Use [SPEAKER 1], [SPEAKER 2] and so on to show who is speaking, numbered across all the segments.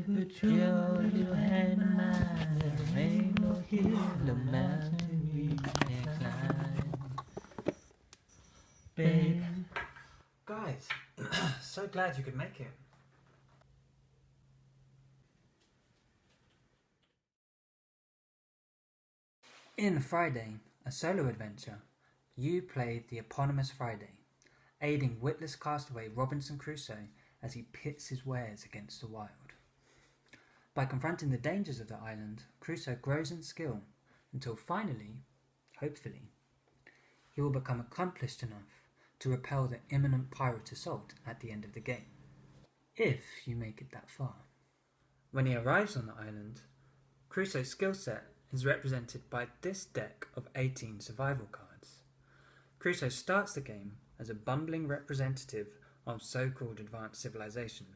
[SPEAKER 1] put your little hand in mine. There ain't no hill or mountain we can't climb. Babe.
[SPEAKER 2] Guys, so glad you could make it. In Friday, a solo adventure, you played the eponymous Friday, aiding witless castaway Robinson Crusoe as he pits his wares against the wild. By confronting the dangers of the island, Crusoe grows in skill until finally, hopefully, he will become accomplished enough to repel the imminent pirate assault at the end of the game, if you make it that far. When he arrives on the island, Crusoe's skill set is represented by this deck of 18 survival cards. Crusoe starts the game as a bumbling representative of so-called advanced civilization,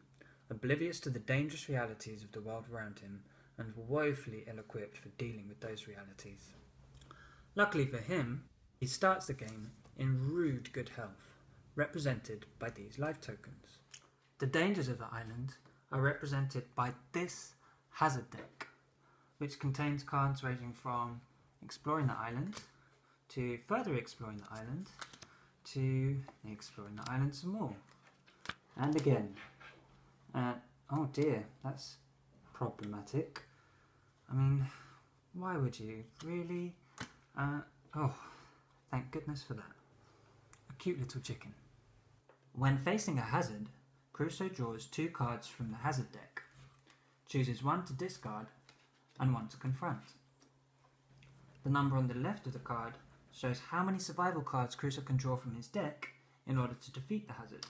[SPEAKER 2] oblivious to the dangerous realities of the world around him and woefully ill-equipped for dealing with those realities. Luckily for him, he starts the game in rude good health, represented by these life tokens. The dangers of the island are represented by this hazard deck, which contains cards ranging from exploring the island, to further exploring the island, to exploring the island some more. And again. Oh dear, that's problematic. I mean, why would you? Really? Oh, thank goodness for that. A cute little chicken. When facing a hazard, Crusoe draws 2 cards from the hazard deck, chooses 1 to discard and 1 to confront. The number on the left of the card shows how many survival cards Crusoe can draw from his deck in order to defeat the hazard,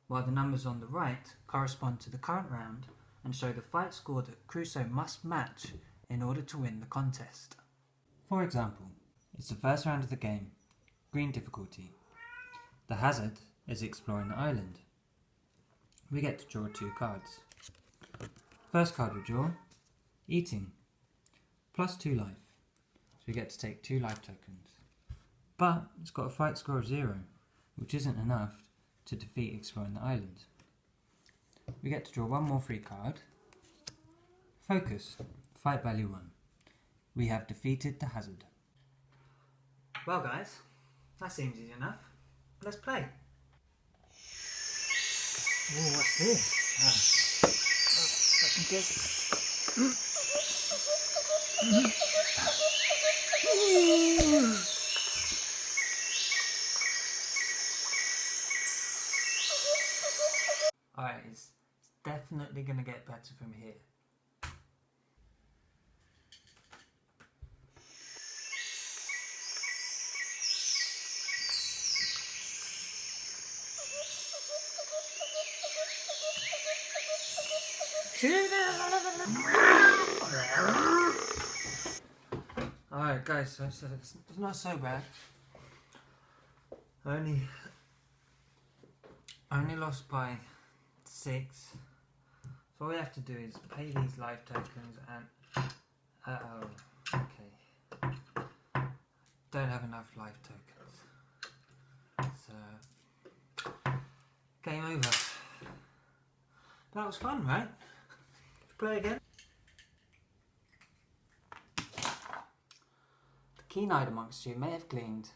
[SPEAKER 2] while the numbers on the right correspond to the current round and show the fight score that Crusoe must match in order to win the contest. For example, it's the first round of the game, green difficulty. The hazard is exploring the island. We get to draw 2 cards. First card we draw, eating, plus 2 life, so we get to take 2 life tokens. But it's got a fight score of 0, which isn't enough to defeat exploring the island. We get to draw 1 more free card. Focus, fight value 1. We have defeated the hazard. Well guys, that seems easy enough. Let's play. Oh, what's this? I can just... Alright, it's definitely going to get better from here. Alright guys, so it's not so bad. I only lost by 6. So all we have to do is pay these life tokens and... okay. Don't have enough life tokens. So... game over. That was fun, right? Play again. The keen-eyed amongst you may have gleaned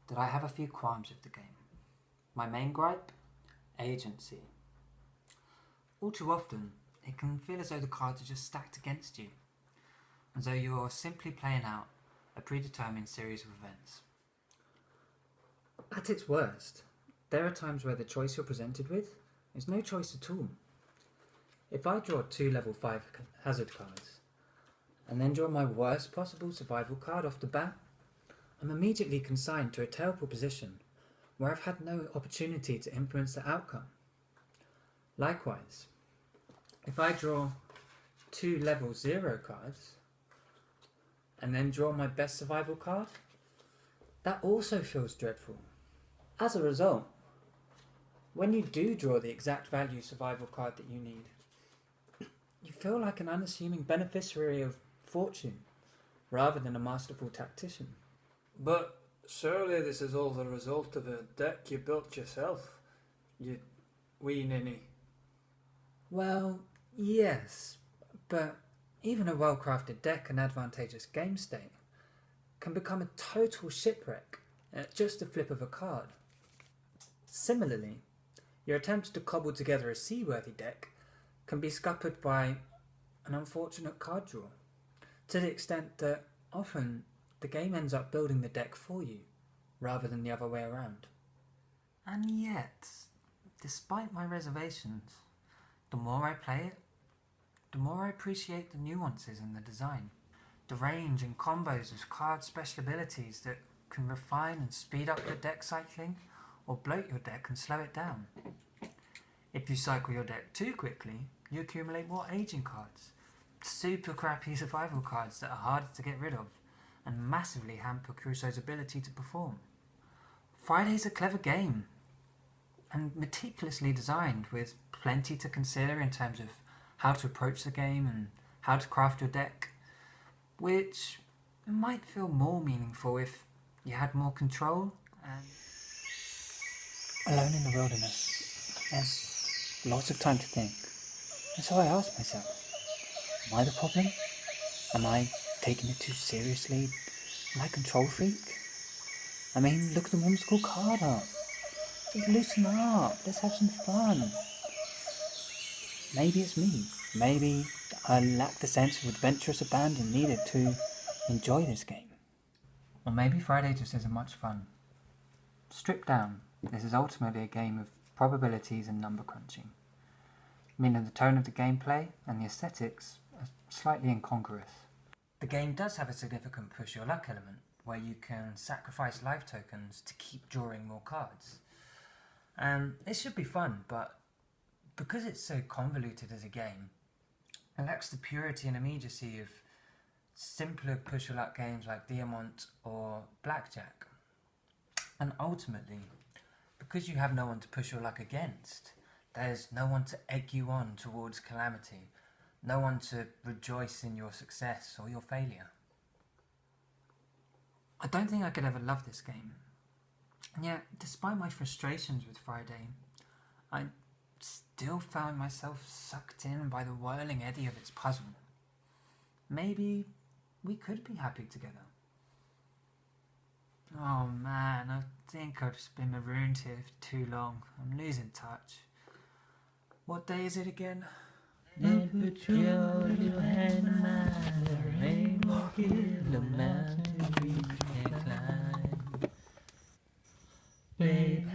[SPEAKER 2] that I have a few qualms with the game. My main gripe? Agency. All too often, it can feel as though the cards are just stacked against you, as though you are simply playing out a predetermined series of events. At its worst, there are times where the choice you're presented with is no choice at all. If I draw 2 level 5 hazard cards, and then draw my worst possible survival card off the bat, I'm immediately consigned to a terrible position where I've had no opportunity to influence the outcome. Likewise, if I draw 2 level 0 cards, and then draw my best survival card, that also feels dreadful. As a result, when you do draw the exact value survival card that you need, you feel like an unassuming beneficiary of fortune, rather than a masterful tactician.
[SPEAKER 3] But surely this is all the result of a deck you built yourself, you wee ninny.
[SPEAKER 2] Well, Yes, but even a well-crafted deck and advantageous game state can become a total shipwreck at just a flip of a card. Similarly, your attempts to cobble together a seaworthy deck can be scuppered by an unfortunate card draw, to the extent that often the game ends up building the deck for you, rather than the other way around. And yet, despite my reservations, the more I play it, the more I appreciate the nuances in the design, the range and combos of card special abilities that can refine and speed up your deck cycling, or bloat your deck and slow it down. If you cycle your deck too quickly, you accumulate more aging cards, super crappy survival cards that are harder to get rid of, and massively hamper Crusoe's ability to perform. Friday's a clever game, and meticulously designed, with plenty to consider in terms of how to approach the game and how to craft your deck, which might feel more meaningful if you had more control. And alone in the wilderness, there's lots of time to think, and so I asked myself, am I the problem? Am I taking it too seriously? Am I a control freak? I mean, look at the whimsical card art. Just loosen up, let's have some fun. Maybe it's me. Maybe I lack the sense of adventurous abandon needed to enjoy this game. Or maybe Friday just isn't much fun. Stripped down, this is ultimately a game of probabilities and number crunching, meaning the tone of the gameplay and the aesthetics are slightly incongruous. The game does have a significant push your luck element, where you can sacrifice life tokens to keep drawing more cards. And it should be fun, but because it's so convoluted as a game, it lacks the purity and immediacy of simpler push your luck games like Diamant or Blackjack. And ultimately, because you have no one to push your luck against, there's no one to egg you on towards calamity, no one to rejoice in your success or your failure. I don't think I could ever love this game. And yet, despite my frustrations with Friday, I still found myself sucked in by the whirling eddy of its puzzle. Maybe we could be happy together. Oh man, I think I've just been marooned here for too long. I'm losing touch. What day is it again?
[SPEAKER 1] Then put your little hand in mine. There ain't no hill or mountain we can't climb. Babe,